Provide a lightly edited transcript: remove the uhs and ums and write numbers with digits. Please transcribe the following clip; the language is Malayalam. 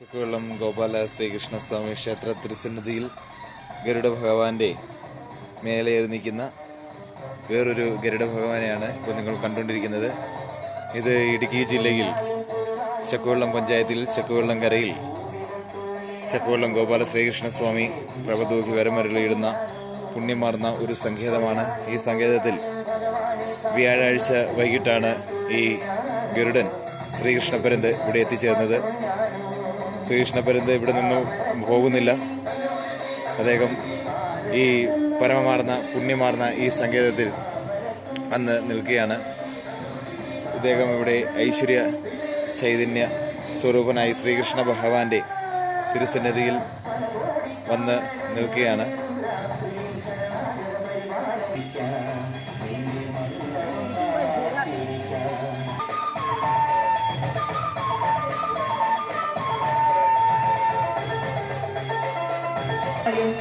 ചക്കുവള്ളം ഗോപാല ശ്രീകൃഷ്ണസ്വാമി ക്ഷേത്ര തിരുസന്നിധിയിൽ ഗരുഡ ഭഗവാന്റെ മേലേറി നിൽക്കുന്ന വേറൊരു ഗരുഡ ഭഗവാനെയാണ് ഇപ്പോൾ നിങ്ങൾ കണ്ടുകൊണ്ടിരിക്കുന്നത്. ഇത് ഇടുക്കി ജില്ലയിൽ ചക്കുവള്ളം പഞ്ചായത്തിൽ ചക്കുവള്ളം കരയിൽ ചക്കുവള്ളം ഗോപാല ശ്രീകൃഷ്ണസ്വാമി പ്രഭതൂക്കി വരമരുളിയിടുന്ന പുണ്യമാർന്ന ഒരു സങ്കേതമാണ്. ഈ സങ്കേതത്തിൽ വ്യാഴാഴ്ച വൈകിട്ടാണ് ഈ ഗരുഡൻ ശ്രീകൃഷ്ണപരന്ത് ഇവിടെ എത്തിച്ചേർന്നത്. ശ്രീകൃഷ്ണപരന്ത് ഇവിടെ നിന്നും പോകുന്നില്ല. അദ്ദേഹം ഈ പരമമാർന്ന പുണ്യമാർന്ന ഈ സങ്കേതത്തിൽ വന്ന് നിൽക്കുകയാണ്. ഇദ്ദേഹം ഇവിടെ ഐശ്വര്യ ചൈതന്യ സ്വരൂപനായി ശ്രീകൃഷ്ണ ഭഗവാന്റെ തിരുസന്നിധിയിൽ വന്ന് നിൽക്കുകയാണ്. Ayun,